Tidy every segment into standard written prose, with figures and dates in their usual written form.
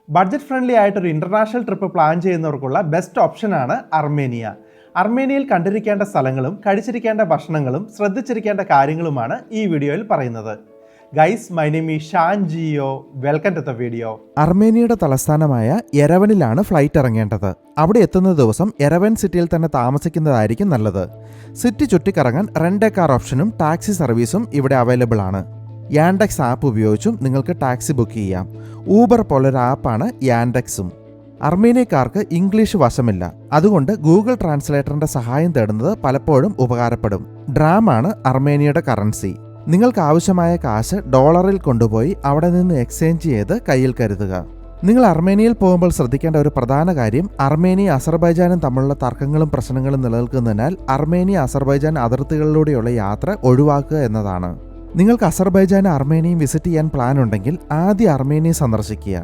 Budget friendly ആയിട്ടൊരു international trip plan ചെയ്യുന്നവർക്കുള്ള best ഓപ്ഷനാണ് അർമേനിയ. അർമേനിയയിൽ കണ്ടിരിക്കേണ്ട സ്ഥലങ്ങളും കഴിച്ചിരിക്കേണ്ട ഭക്ഷണങ്ങളും ശ്രദ്ധിച്ചിരിക്കേണ്ട കാര്യങ്ങളുമാണ് ഈ വീഡിയോയിൽ പറയുന്നത്. Guys, my name is Shan Geo. Welcome to the video. അർമേനിയയുടെ തലസ്ഥാനമായ യെരവനിലാണ് ഫ്ലൈറ്റ് ഇറങ്ങേണ്ടത്. അവിടെ എത്തുന്ന ദിവസം യെരവൻ സിറ്റിയിൽ തന്നെ താമസിക്കുന്നതായിരിക്കും നല്ലത്. സിറ്റി ചുറ്റിക്കറങ്ങാൻ റെന്റ് എ കാർ ഓപ്ഷനും ടാക്സി സർവീസും ഇവിടെ അവൈലബിൾ ആണ്. യാൻഡെക്സ് ആപ്പ് ഉപയോഗിച്ചും നിങ്ങൾക്ക് ടാക്സി ബുക്ക് ചെയ്യാം. ഊബർ പോലൊരു ആപ്പാണ് യാൻഡെക്സും. അർമേനിയക്കാർക്ക് ഇംഗ്ലീഷ് വശമില്ല, അതുകൊണ്ട് ഗൂഗിൾ ട്രാൻസ്ലേറ്ററിന്റെ സഹായം തേടുന്നത് പലപ്പോഴും ഉപകാരപ്പെടും. ഡ്രാമാണ് അർമേനിയയുടെ കറൻസി. നിങ്ങൾക്ക് ആവശ്യമായ കാശ് ഡോളറിൽ കൊണ്ടുപോയി അവിടെ നിന്ന് എക്സ്ചേഞ്ച് ചെയ്ത് കയ്യിൽ കരുതുക. നിങ്ങൾ അർമേനിയയിൽ പോകുമ്പോൾ ശ്രദ്ധിക്കേണ്ട ഒരു പ്രധാന കാര്യം അർമേനിയ അസർബൈജാനും തമ്മിലുള്ള തർക്കങ്ങളും പ്രശ്നങ്ങളും നിലനിൽക്കുന്നതിനാൽ അർമേനിയ അസർബൈജാൻ അതിർത്തികളിലൂടെയുള്ള യാത്ര ഒഴിവാക്കുക എന്നതാണ്. നിങ്ങൾക്ക് അസർബൈജാനും അർമേനിയയും വിസിറ്റ് ചെയ്യാൻ പ്ലാൻ ഉണ്ടെങ്കിൽ ആദ്യം അർമേനിയ സന്ദർശിക്കുക.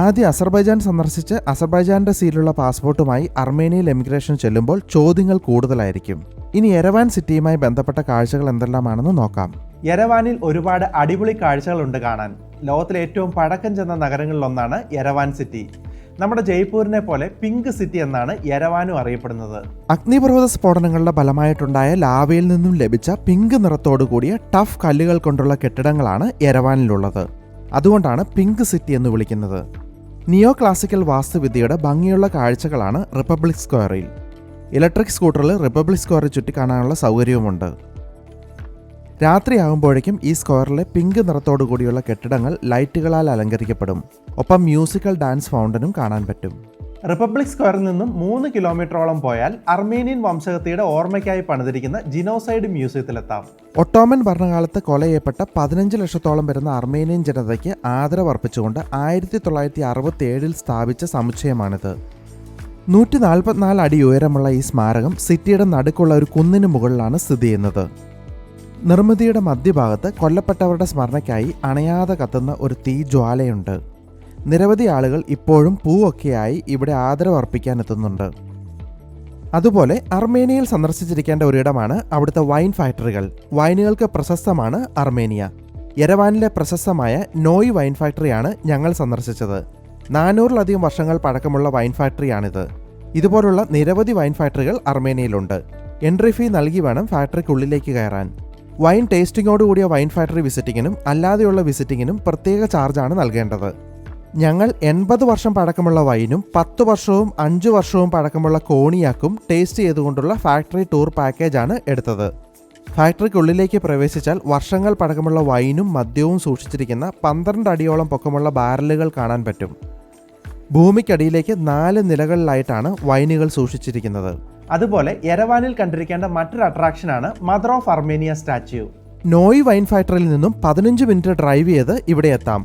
ആദ്യം അസർബൈജാൻ സന്ദർശിച്ച് അസർബൈജാന്റെ സീലുള്ള പാസ്പോർട്ടുമായി അർമേനിയയിൽ എമിഗ്രേഷൻ ചെല്ലുമ്പോൾ ചോദ്യങ്ങൾ കൂടുതലായിരിക്കും. ഇനി യെരവാൻ സിറ്റിയുമായി ബന്ധപ്പെട്ട കാഴ്ചകൾ എന്തെല്ലാമാണെന്ന് നോക്കാം. യെരവാനിൽ ഒരുപാട് അടിപൊളി കാഴ്ചകളുണ്ട് കാണാൻ. ലോകത്തിലെ ഏറ്റവും പഴക്കം ചെന്ന നഗരങ്ങളിലൊന്നാണ് യെരവാൻ സിറ്റി. നമ്മുടെ ജയ്പൂരിനെ പോലെ പിങ്ക് സിറ്റി എന്നാണ് യെരവാനും അറിയപ്പെടുന്നത്. അഗ്നിപർവ്വത സ്ഫോടനങ്ങളുടെ ഫലമായിട്ടുണ്ടായ ലാവയിൽ നിന്നും ലഭിച്ച പിങ്ക് നിറത്തോടു കൂടിയ ടഫ് കല്ലുകൾ കൊണ്ടുള്ള കെട്ടിടങ്ങളാണ് യെരവാനിലുള്ളത്. അതുകൊണ്ടാണ് പിങ്ക് സിറ്റി എന്ന് വിളിക്കുന്നത്. നിയോ ക്ലാസിക്കൽ വാസ്തുവിദ്യയുടെ ഭംഗിയുള്ള കാഴ്ചകളാണ് റിപ്പബ്ലിക് സ്ക്വയറിൽ. ഇലക്ട്രിക് സ്കൂട്ടറിൽ റിപ്പബ്ലിക് സ്ക്വയറിൽ ചുറ്റിക്കാണാനുള്ള സൗകര്യവുമുണ്ട്. രാത്രിയാകുമ്പോഴേക്കും ഈ സ്ക്വയറിലെ പിങ്ക് നിറത്തോടു കൂടിയുള്ള കെട്ടിടങ്ങൾ ലൈറ്റുകളാൽ അലങ്കരിക്കപ്പെടും. ഒപ്പം മ്യൂസിക്കൽ ഡാൻസ് ഫൗണ്ടനും കാണാൻ പറ്റും. റിപ്പബ്ലിക് സ്ക്വയറിൽ നിന്നും 3 കിലോമീറ്ററോളം പോയാൽ അർമേനിയൻ വംശഹത്യയുടെ ഓർമ്മയ്ക്കായി പണിതിരിക്കുന്ന ജിനോസൈഡ് മ്യൂസിയത്തിലെത്താം. ഒട്ടോമൻ ഭരണകാലത്ത് കൊല ചെയ്യപ്പെട്ട 15 ലക്ഷത്തോളം വരുന്ന അർമേനിയൻ ജനതയ്ക്ക് ആദരവർപ്പിച്ചുകൊണ്ട് 1967 സ്ഥാപിച്ച സമുച്ചയമാണിത്. 144 അടി ഉയരമുള്ള ഈ സ്മാരകം സിറ്റിയുടെ നടുക്കുള്ള ഒരു കുന്നിന് മുകളിലാണ് സ്ഥിതി ചെയ്യുന്നത്. നിർമ്മിതിയുടെ മധ്യഭാഗത്ത് കൊല്ലപ്പെട്ടവരുടെ സ്മരണയ്ക്കായി അണയാതെ കത്തുന്ന ഒരു തീജ്വാലയുണ്ട്. നിരവധി ആളുകൾ ഇപ്പോഴും പൂവൊക്കെയായി ഇവിടെ ആദരവർപ്പിക്കാൻ എത്തുന്നുണ്ട്. അതുപോലെ അർമേനിയയിൽ സന്ദർശിച്ചിരിക്കേണ്ട ഒരിടമാണ് അവിടുത്തെ വൈൻ ഫാക്ടറികൾ. വൈനുകൾക്ക് പ്രശസ്തമാണ് അർമേനിയ. യെരവാനിലെ പ്രശസ്തമായ നോയ് വൈൻ ഫാക്ടറിയാണ് ഞങ്ങൾ സന്ദർശിച്ചത്. 400-ലധികം വർഷങ്ങൾ പഴക്കമുള്ള വൈൻ ഫാക്ടറിയാണിത്. ഇതുപോലുള്ള നിരവധി വൈൻ ഫാക്ടറികൾ അർമേനിയയിലുണ്ട്. എൻട്രി ഫീ നൽകി വേണം ഫാക്ടറിക്കുള്ളിലേക്ക് കയറാൻ. വൈൻ ടേസ്റ്റിങ്ങോടുകൂടിയ വൈൻ ഫാക്ടറി വിസിറ്റിങ്ങിനും അല്ലാതെയുള്ള വിസിറ്റിങ്ങിനും പ്രത്യേക ചാർജാണ് നൽകേണ്ടത്. ഞങ്ങൾ 80 വർഷം പഴക്കമുള്ള വൈനും 10 വർഷവും 5 വർഷവും പഴക്കമുള്ള കോണിയാക്കും ടേസ്റ്റ് ചെയ്തുകൊണ്ടുള്ള ഫാക്ടറി ടൂർ പാക്കേജാണ് എടുത്തത്. ഫാക്ടറിക്കുള്ളിലേക്ക് പ്രവേശിച്ചാൽ വർഷങ്ങൾ പഴക്കമുള്ള വൈനും മദ്യവും സൂക്ഷിച്ചിരിക്കുന്ന 12 അടിയോളം പൊക്കമുള്ള ബാരലുകൾ കാണാൻ പറ്റും. ഭൂമിക്കടിയിലേക്ക് 4 നിലകളിലായിട്ടാണ് വൈനുകൾ സൂക്ഷിച്ചിരിക്കുന്നത്. അതുപോലെ യെരവാനിൽ കണ്ടിരിക്കേണ്ട മറ്റൊരു അട്രാക്ഷനാണ് mother of Armenia statue. Noy wine ഫാക്ടറിയിൽ നിന്നും 15 മിനിറ്റ് ഡ്രൈവ് ചെയ്ത് ഇവിടെ എത്താം.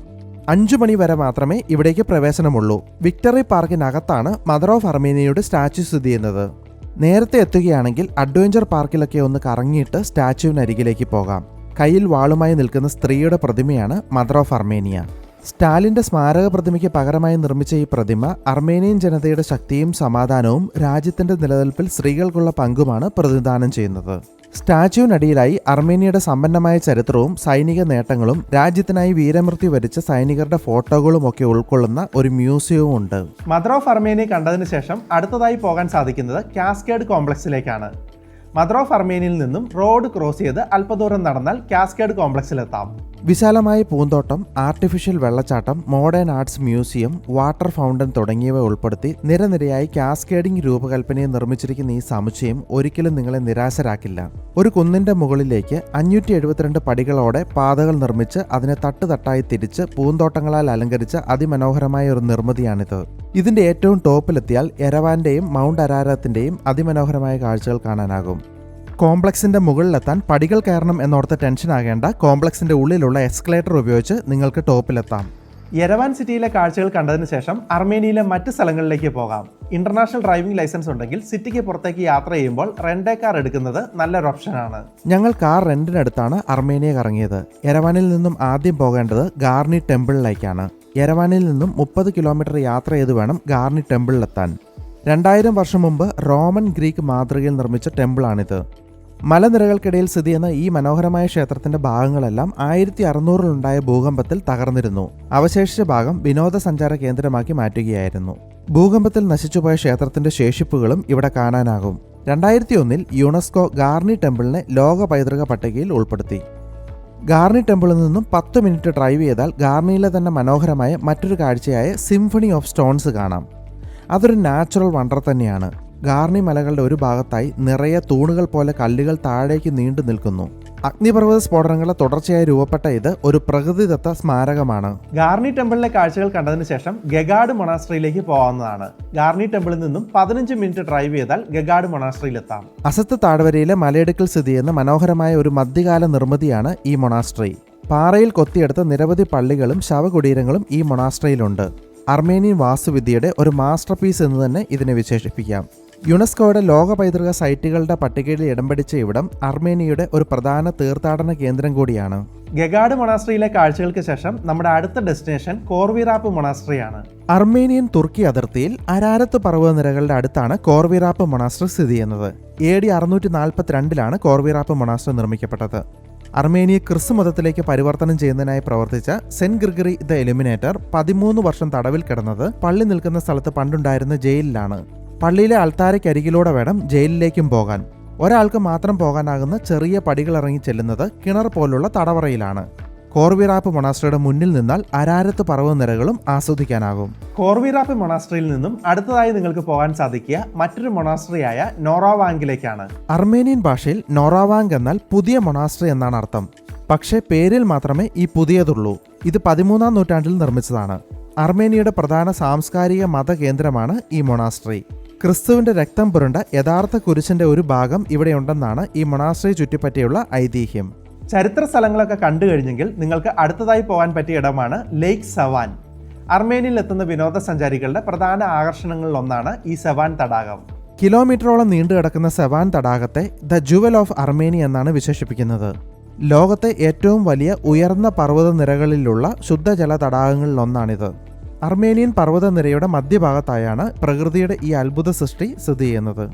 5 മണി വരെ മാത്രമേ ഇവിടേക്ക് പ്രവേശനമുള്ളൂ. വിക്ടറി പാർക്കിനകത്താണ് മദർ ഓഫ് അർമേനിയയുടെ സ്റ്റാച്യു സ്ഥിതി ചെയ്യുന്നത്. നേരത്തെ എത്തുകയാണെങ്കിൽ അഡ്വഞ്ചർ പാർക്കിലൊക്കെ ഒന്ന് കറങ്ങിയിട്ട് സ്റ്റാച്യുവിനരികിലേക്ക് പോകാം. കയ്യിൽ വാളുമായി നിൽക്കുന്ന സ്ത്രീയുടെ പ്രതിമയാണ് മദർ ഓഫ് അർമേനിയ. സ്റ്റാലിന്റെ സ്മാരക പ്രതിമയ്ക്ക് പകരമായി നിർമ്മിച്ച ഈ പ്രതിമ അർമേനിയൻ ജനതയുടെ ശക്തിയും സമാധാനവും രാജ്യത്തിന്റെ നിലനിൽപ്പിൽ സ്ത്രീകൾക്കുള്ള പങ്കുമാണ് പ്രതിനിധാനം ചെയ്യുന്നത്. സ്റ്റാച്യുവിനടിയിലായി അർമേനിയയുടെ സമ്പന്നമായ ചരിത്രവും സൈനിക നേട്ടങ്ങളും രാജ്യത്തിനായി വീരമൃത്യു വരിച്ച സൈനികരുടെ ഫോട്ടോകളും ഒക്കെ ഉൾക്കൊള്ളുന്ന ഒരു മ്യൂസിയവും ഉണ്ട്. മദർ ഓഫ് അർമേനിയ കണ്ടതിന് ശേഷം അടുത്തതായി പോകാൻ സാധിക്കുന്നത് കാസ്കേഡ് കോംപ്ലക്സിലേക്കാണ്. മദർ ഓഫ് അർമേനിയയിൽ നിന്നും റോഡ് ക്രോസ് ചെയ്ത് അല്പദൂരം നടന്നാൽ കാസ്കേഡ് കോംപ്ലക്സിലെത്താം. വിശാലമായ പൂന്തോട്ടം, ആർട്ടിഫിഷ്യൽ വെള്ളച്ചാട്ടം, modern arts museum, water fountain തുടങ്ങിയവ ഉൾപ്പെടുത്തി നിരനിരയായി കാസ്കേഡിംഗ് രൂപകൽപ്പനയെ നിർമ്മിച്ചിരിക്കുന്ന ഈ സമുച്ചയം ഒരിക്കലും നിങ്ങളെ നിരാശരാക്കില്ല. ഒരു കുന്നിന്റെ മുകളിലേക്ക് 572 പടികളോടെ പാതകൾ നിർമ്മിച്ച് അതിനെ തട്ടുതട്ടായി തിരിച്ച് പൂന്തോട്ടങ്ങളാൽ അലങ്കരിച്ച അതിമനോഹരമായ ഒരു നിർമ്മിതിയാണിത്. ഇതിന്റെ ഏറ്റവും ടോപ്പിലെത്തിയാൽ യെരവാന്റെയും മൗണ്ട് അരാരത്തിന്റെയും അതിമനോഹരമായ കാഴ്ചകൾ കാണാനാകും. കോംപ്ലക്സിന്റെ മുകളിലെത്താൻ പടികൾ കയറണം എന്നോർത്ത് ടെൻഷൻ ആകേണ്ട. കോംപ്ലക്സിന്റെ ഉള്ളിലുള്ള എസ്കലേറ്റർ ഉപയോഗിച്ച് നിങ്ങൾക്ക് ടോപ്പിലെത്താം. യെരവാൻ സിറ്റിയിലെ കാഴ്ചകൾ കണ്ടതിന് ശേഷം അർമേനിയയിലെ മറ്റ് സ്ഥലങ്ങളിലേക്ക് പോകാം. ഇന്റർനാഷണൽ ഡ്രൈവിംഗ് ലൈസൻസ് ഉണ്ടെങ്കിൽ സിറ്റിക്ക് പുറത്തേക്ക് യാത്ര ചെയ്യുമ്പോൾ റെന്റ് എ കാർ എടുക്കുന്നത് നല്ലൊരു ഓപ്ഷനാണ്. ഞങ്ങൾ കാർ റെന്റിനടുത്താണ് അർമേനിയ കറങ്ങിയത്. യെരവാനിൽ നിന്നും ആദ്യം പോകേണ്ടത് ഗാർണി ടെമ്പിളിലേക്കാണ്. യെരവാനിൽ നിന്നും 30 കിലോമീറ്റർ യാത്ര ചെയ്ത് വേണം ഗാർണി ടെമ്പിളിലെത്താൻ. 2000 വർഷം മുമ്പ് റോമൻ ഗ്രീക്ക് മാതൃകയിൽ നിർമ്മിച്ച ടെമ്പിളാണിത്. മലനിരകൾക്കിടയിൽ സ്ഥിതി ചെയ്യുന്ന ഈ മനോഹരമായ ക്ഷേത്രത്തിന്റെ ഭാഗങ്ങളെല്ലാം 1600-ലുണ്ടായ ഭൂകമ്പത്തിൽ തകർന്നിരുന്നു. അവശേഷിച്ച ഭാഗം വിനോദസഞ്ചാര കേന്ദ്രമാക്കി മാറ്റുകയായിരുന്നു. ഭൂകമ്പത്തിൽ നശിച്ചുപോയ ക്ഷേത്രത്തിന്റെ ശേഷിപ്പുകളും ഇവിടെ കാണാനാകും. 2001-ൽ യുനെസ്കോ ഗാർണി ടെമ്പിളിനെ ലോക പൈതൃക പട്ടികയിൽ ഉൾപ്പെടുത്തി. ഗാർണി ടെമ്പിളിൽ നിന്നും 10 മിനിറ്റ് ഡ്രൈവ് ചെയ്താൽ ഗാർണിയിലെ തന്നെ മനോഹരമായ മറ്റൊരു കാഴ്ചയായ സിംഫണി ഓഫ് സ്റ്റോൺസ് കാണാം. അതൊരു നാച്ചുറൽ വണ്ടർ തന്നെയാണ്. ഗാർണി മലകളുടെ ഒരു ഭാഗത്തായി നിറയെ തൂണുകൾ പോലെ കല്ലുകൾ താഴേക്ക് നീണ്ടു നിൽക്കുന്നു. അഗ്നിപർവ്വത സ്ഫോടനങ്ങളെ തുടർച്ചയായി രൂപപ്പെട്ട ഇത് ഒരു പ്രകൃതിദത്ത സ്മാരകമാണ്. ഗാർണി ടെമ്പിളിലെ കാഴ്ചകൾ കണ്ടതിന് ശേഷം ഗഗാഡ് മൊണാസ്ട്രിയിലേക്ക് പോകാവുന്നതാണ്. ഗാർണി ടെമ്പിളിൽ നിന്നും 15 മിനിറ്റ് ഡ്രൈവ് ചെയ്താൽ ഗഗാഡ് മൊണാസ്ട്രിയിലെത്താം. അസത്ത് താഴ്വരയിലെ മലയിടുക്കിൽ സ്ഥിതി ചെയ്യുന്ന മനോഹരമായ ഒരു മധ്യകാല നിർമ്മിതിയാണ് ഈ മൊണാസ്ട്രി. പാറയിൽ കൊത്തിയെടുത്ത നിരവധി പള്ളികളും ശവകുടീരങ്ങളും ഈ മൊണാസ്ട്രിയിലുണ്ട്. അർമേനിയൻ വാസ്തുവിദ്യയുടെ ഒരു മാസ്റ്റർ പീസ് എന്ന് തന്നെ ഇതിനെ വിശേഷിപ്പിക്കാം. യുനെസ്കോയുടെ ലോക പൈതൃക സൈറ്റുകളുടെ പട്ടികയിൽ ഇടം പിടിച്ച ഇവിടം അർമേനിയയുടെ ഒരു പ്രധാന തീർത്ഥാടന കേന്ദ്രം കൂടിയാണ്. ഗഗാഡ് മൊണാസ്ട്രിയിലെ കാഴ്ചകൾക്ക് ശേഷം നമ്മുടെ അടുത്ത ഡെസ്റ്റിനേഷൻ കോർവിറാപ്പ് മൊണാസ്ട്രിയാണ്. അർമേനിയൻ തുർക്കി അതിർത്തിയിൽ അരാരത്ത് പർവ്വതനിരകളുടെ അടുത്താണ് കോർവിറാപ്പ് മൊണാസ്ട്രി സ്ഥിതി ചെയ്യുന്നത്. AD 642-ലാണ് കോർവിറാപ്പ് മൊണാസ്ട്രി നിർമ്മിക്കപ്പെട്ടത്. അർമേനിയ ക്രിസ്തു മതത്തിലേക്ക് പരിവർത്തനം ചെയ്യുന്നതിനായി പ്രവർത്തിച്ച സെന്റ് ഗ്രിഗറി ദ എലിമിനേറ്റർ 13 വർഷം തടവിൽ കിടന്നത് പള്ളി നിൽക്കുന്ന സ്ഥലത്ത് പണ്ടുണ്ടായിരുന്ന ജയിലിലാണ്. പള്ളിയിലെ അൾത്താരയ്ക്കരികിലൂടെ വേണം ജയിലിലേക്കും പോകാൻ. ഒരാൾക്ക് മാത്രം പോകാനാകുന്ന ചെറിയ പടികൾ ഇറങ്ങി ചെല്ലുന്നത് കിണർ പോലുള്ള തടവറയിലാണ്. കോർവിറാപ്പ് മൊണാസ്ട്രിയുടെ മുന്നിൽ നിന്നാൽ അരാരത്ത് പർവ്വതനിരകളും ആസ്വദിക്കാനാകും. കോർവിറാപ്പ് മൊണാസ്ട്രിയിൽ നിന്നും അടുത്തതായി നിങ്ങൾക്ക് പോകാൻ സാധിക്കുക മറ്റൊരു മൊണാസ്ട്രിയായ നോറാവാങ്കിലേക്കാണ്. അർമേനിയൻ ഭാഷയിൽ നോറാവാങ്ക് എന്നാൽ പുതിയ മൊണാസ്ട്രി എന്നാണ് അർത്ഥം. പക്ഷേ പേരിൽ മാത്രമേ ഈ പുതിയതുള്ളൂ. ഇത് 13-ാം നൂറ്റാണ്ടിൽ നിർമ്മിച്ചതാണ്. അർമേനിയയുടെ പ്രധാന സാംസ്കാരിക മത കേന്ദ്രമാണ് ഈ മൊണാസ്ട്രി. ക്രിസ്തുവിന്റെ രക്തം പുരണ്ട യഥാർത്ഥ കുരിശിന്റെ ഒരു ഭാഗം ഇവിടെയുണ്ടെന്നാണ് ഈ മൊണാസ്ട്രി ചുറ്റിപ്പറ്റിയുള്ള ഐതിഹ്യം. ചരിത്ര സ്ഥലങ്ങളൊക്കെ കണ്ടു കഴിഞ്ഞെങ്കിൽ നിങ്ങൾക്ക് അടുത്തതായി പോകാൻ പറ്റിയ ഇടമാണ് ലേക്ക് സവാൻ. അർമേനിയയിൽ എത്തുന്ന വിനോദസഞ്ചാരികളുടെ പ്രധാന ആകർഷണങ്ങളിൽ ഒന്നാണ് ഈ സെവാൻ തടാകം. കിലോമീറ്ററോളം നീണ്ടുകിടക്കുന്ന സെവാൻ തടാകത്തെ ദ ജുവൽ ഓഫ് അർമേനിയ എന്നാണ് വിശേഷിപ്പിക്കുന്നത്. ലോകത്തെ ഏറ്റവും വലിയ ഉയർന്ന പർവ്വതനിരകളിലുള്ള ശുദ്ധജല തടാകങ്ങളിലൊന്നാണിത്. അർമേനിയൻ പർവ്വതനിരയുടെ മധ്യഭാഗത്തായാണ് പ്രകൃതിയുടെ ഈ അത്ഭുത സൃഷ്ടി സ്ഥിതി ചെയ്യുന്നത്.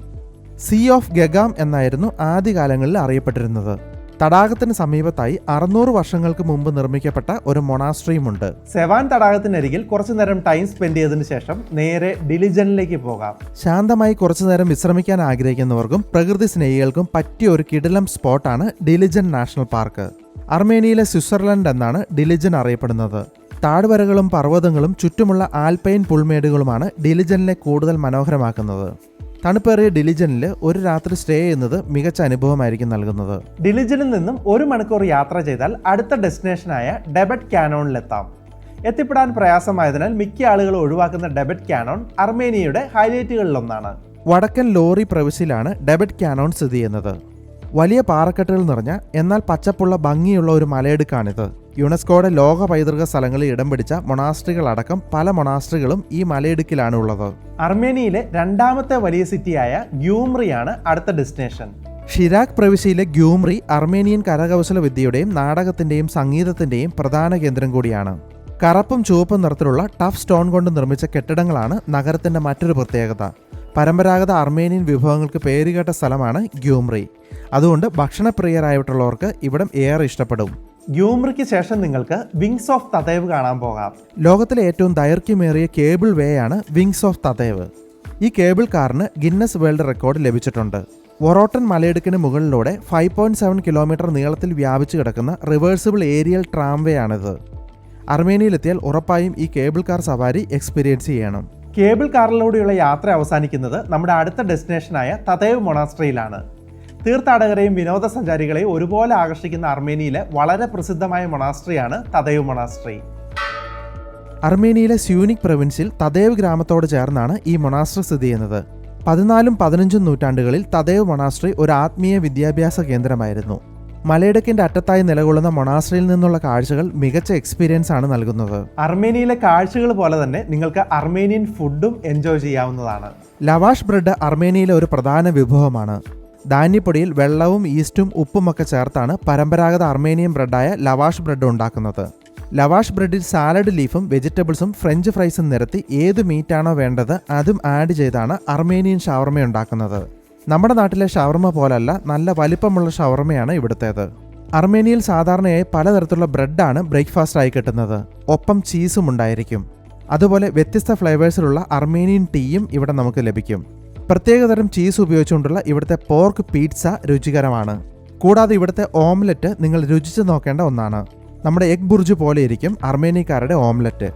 സീ ഓഫ് ഗഗാം എന്നായിരുന്നു ആദ്യകാലങ്ങളിൽ അറിയപ്പെട്ടിരുന്നത്. തടാകത്തിന് സമീപത്തായി 600 വർഷങ്ങൾക്ക് മുമ്പ് നിർമ്മിക്കപ്പെട്ട ഒരു മൊണാസ്ട്രിയുമുണ്ട്. സെവാൻ തടാകത്തിനരികിൽ കുറച്ചു നേരം ടൈം സ്പെൻഡ് ചെയ്തതിനു ശേഷം നേരെ ഡിലിജനിലേക്ക് പോകാം. ശാന്തമായി കുറച്ചു നേരം വിശ്രമിക്കാൻ ആഗ്രഹിക്കുന്നവർക്കും പ്രകൃതി സ്നേഹികൾക്കും പറ്റിയ ഒരു കിടിലം സ്പോട്ടാണ് ഡിലിജൻ നാഷണൽ പാർക്ക്. അർമേനിയയിലെ സ്വിറ്റ്സർലൻഡ് എന്നാണ് ഡിലിജൻ അറിയപ്പെടുന്നത്. താഴ്വരകളും പർവ്വതങ്ങളും ചുറ്റുമുള്ള ആൽപൈൻ പുൽമേടുകളുമാണ് ഡിലിജനിലെ കൂടുതൽ മനോഹരമാക്കുന്നത്. തണുപ്പേറിയ ഡിലിജനിൽ ഒരു രാത്രി സ്റ്റേ ചെയ്യുന്നത് മികച്ച അനുഭവമായിരിക്കും നൽകുന്നത്. ഡിലിജനിൽ നിന്നും 1 മണിക്കൂർ യാത്ര ചെയ്താൽ അടുത്ത ഡെസ്റ്റിനേഷനായ ഡെബറ്റ് കാനോണിലെത്താം. എത്തിപ്പെടാൻ പ്രയാസമായതിനാൽ മിക്ക ആളുകളും ഒഴിവാക്കുന്ന ഡെബറ്റ് കാനോൺ അർമേനിയയുടെ ഹൈലൈറ്റുകളിലൊന്നാണ്. വടക്കൻ ലോറി പ്രവിശ്യയിലാണ് ഡെബറ്റ് കാനോൺ സ്ഥിതി ചെയ്യുന്നത്. വലിയ പാറക്കെട്ടുകൾ നിറഞ്ഞ എന്നാൽ പച്ചപ്പുള്ള ഭംഗിയുള്ള ഒരു മലയിടുക്കാണിത്. യുനെസ്കോയുടെ ലോക പൈതൃക സ്ഥലങ്ങളിൽ ഇടം പിടിച്ച മൊണാസ്ട്രികളടക്കം പല മൊണാസ്ട്രികളും ഈ മലയിടുക്കിലാണ് ഉള്ളത്. അർമേനിയയിലെ രണ്ടാമത്തെ വലിയ സിറ്റിയായ ഗ്യൂമ്രിയാണ് അടുത്ത ഡെസ്റ്റിനേഷൻ. ഷിരാക് പ്രവിശ്യയിലെ ഗ്യൂമ്രി അർമേനിയൻ കരകൗശല വിദ്യയുടെയും നാടകത്തിന്റെയും സംഗീതത്തിന്റെയും പ്രധാന കേന്ദ്രം കൂടിയാണ്. കറുപ്പും ചുവപ്പും നിറത്തിലുള്ള ടഫ് സ്റ്റോൺ കൊണ്ട് നിർമ്മിച്ച കെട്ടിടങ്ങളാണ് നഗരത്തിന്റെ മറ്റൊരു പ്രത്യേകത. പരമ്പരാഗത അർമേനിയൻ വിഭവങ്ങൾക്ക് പേരുകേട്ട സ്ഥലമാണ് ഗ്യൂമ്രി. അതുകൊണ്ട് ഭക്ഷണപ്രിയരായിട്ടുള്ളവർക്ക് ഇവിടം ഏറെ ഇഷ്ടപ്പെടും. ഗ്യൂമ്രിക്ക് ശേഷം നിങ്ങൾക്ക് വിങ്സ് ഓഫ് തതേവ് കാണാൻ പോകാം. ലോകത്തിലെ ഏറ്റവും ദൈർഘ്യമേറിയ കേബിൾ വേ ആണ് വിങ്സ് ഓഫ് തതേവ്. ഈ കേബിൾ കാറിന് ഗിന്നസ് വേൾഡ് റെക്കോർഡ് ലഭിച്ചിട്ടുണ്ട്. വൊറോട്ടൻ മലയിടുക്കിന് മുകളിലൂടെ 5.7 കിലോമീറ്റർ നീളത്തിൽ വ്യാപിച്ചു കിടക്കുന്ന റിവേഴ്സിബിൾ ഏരിയൽ ട്രാംവേ ആണിത്. അർമേനിയയിലെത്തിയാൽ ഉറപ്പായും ഈ കേബിൾ കാർ സവാരി എക്സ്പീരിയൻസ് ചെയ്യണം. കേബിൾ കാറിലൂടെയുള്ള യാത്ര അവസാനിക്കുന്നത് നമ്മുടെ അടുത്ത ഡെസ്റ്റിനേഷനായ തതേവ് മൊണാസ്ട്രിയിലാണ്. തീർത്ഥാടകരെയും വിനോദസഞ്ചാരികളെയും ഒരുപോലെ ആകർഷിക്കുന്ന അർമേനിയയിലെ വളരെ പ്രസിദ്ധമായ മൊണാസ്ട്രിയാണ് തതേവ് മൊണാസ്ട്രി. അർമേനിയയിലെ സ്യൂനിക് പ്രവിൻസിൽ തതേവ് ഗ്രാമത്തോട് ചേർന്നാണ് ഈ മൊണാസ്ട്രി സ്ഥിതി ചെയ്യുന്നത്. 14ഉം 15ഉം നൂറ്റാണ്ടുകളിൽ തതേവ് മൊണാസ്ട്രി ഒരു ആത്മീയ വിദ്യാഭ്യാസ കേന്ദ്രമായിരുന്നു. മലയിടുക്കിന്റെ അറ്റത്തായി നിലകൊള്ളുന്ന മൊണാസ്ട്രിയിൽ നിന്നുള്ള കാഴ്ചകൾ മികച്ച എക്സ്പീരിയൻസ് ആണ് നൽകുന്നത്. അർമേനിയയിലെ കാഴ്ചകൾ പോലെ തന്നെ നിങ്ങൾക്ക് അർമേനിയൻ ഫുഡും എൻജോയ് ചെയ്യാവുന്നതാണ്. ലവാഷ് ബ്രെഡ് അർമേനിയയിലെ ഒരു പ്രധാന വിഭവമാണ്. ധാന്യപ്പൊടിയിൽ വെള്ളവും ഈസ്റ്റും ഉപ്പുമൊക്കെ ചേർത്താണ് പരമ്പരാഗത അർമേനിയൻ ബ്രെഡായ ലവാഷ് ബ്രെഡ് ഉണ്ടാക്കുന്നത്. ലവാഷ് ബ്രെഡിൽ സാലഡ് ലീഫും വെജിറ്റബിൾസും ഫ്രഞ്ച് ഫ്രൈസും നിരത്തി ഏത് മീറ്റാണോ വേണ്ടത് അതും ആഡ് ചെയ്താണ് അർമേനിയൻ ഷവർമ ഉണ്ടാക്കുന്നത്. നമ്മുടെ നാട്ടിലെ ഷവർമ പോലല്ല, നല്ല വലിപ്പമുള്ള ഷവർമയാണ് ഇവിടുത്തേത്. അർമേനിയയിൽ സാധാരണയായി പലതരത്തിലുള്ള ബ്രെഡാണ് ബ്രേക്ക്ഫാസ്റ്റായി കിട്ടുന്നത്. ഒപ്പം ചീസും ഉണ്ടായിരിക്കും. അതുപോലെ വ്യത്യസ്ത ഫ്ലേവേഴ്സിലുള്ള അർമേനിയൻ ടീയും ഇവിടെ നമുക്ക് ലഭിക്കും. പ്രത്യേകതരം ചീസ് ഉപയോഗിച്ചുകൊണ്ടുള്ള ഇവിടുത്തെ പോർക്ക് പീറ്റ്സ രുചികരമാണ്. കൂടാതെ ഇവിടുത്തെ ഓംലെറ്റ് നിങ്ങൾ രുചിച്ച് നോക്കേണ്ട ഒന്നാണ്. നമ്മുടെ എഗ് ബുർജ് പോലെ ഇരിക്കും അർമേനിയക്കാരുടെ ഓംലെറ്റ്.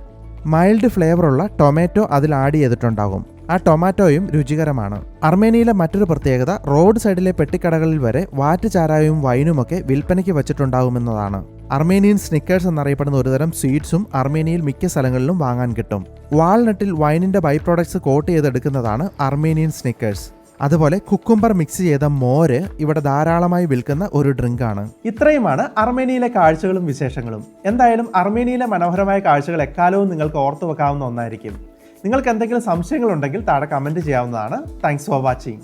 മൈൽഡ് ഫ്ലേവറുള്ള ടൊമാറ്റോ അതിൽ ആഡ് ചെയ്തിട്ടുണ്ടാകും. ആ ടൊമാറ്റോയും രുചികരമാണ്. അർമേനിയയിലെ മറ്റൊരു പ്രത്യേകത റോഡ് സൈഡിലെ പെട്ടിക്കടകളിൽ വരെ വാറ്റ് ചാരായവും വൈനുമൊക്കെ വിൽപ്പനയ്ക്ക് വെച്ചിട്ടുണ്ടാകുമെന്നതാണ്. അർമേനിയൻ സ്നിക്കേഴ്സ് എന്നറിയപ്പെടുന്ന ഒരുതരം സ്വീറ്റ്സും അർമേനിയയിൽ മിക്ക സ്ഥലങ്ങളിലും വാങ്ങാൻ കിട്ടും. വാൾനട്ടിൽ വൈനിന്റെ ബൈ പ്രോഡക്ട്സ് കോട്ട് ചെയ്തെടുക്കുന്നതാണ് അർമേനിയൻ സ്നിക്കേഴ്സ്. അതുപോലെ കുക്കുംബർ മിക്സ് ചെയ്ത മോര് ഇവിടെ ധാരാളമായി വിൽക്കുന്ന ഒരു ഡ്രിങ്കാണ്. ഇത്രയുമാണ് അർമേനിയയിലെ കാഴ്ചകളും വിശേഷങ്ങളും. എന്തായാലും അർമേനിയയിലെ മനോഹരമായ കാഴ്ചകൾ എക്കാലവും നിങ്ങൾക്ക് ഓർത്തു വെക്കാവുന്ന ഒന്നായിരിക്കും. നിങ്ങൾക്ക് എന്തെങ്കിലും സംശയങ്ങളുണ്ടെങ്കിൽ താഴെ കമൻറ്റ് ചെയ്യാവുന്നതാണ്. Thanks for watching.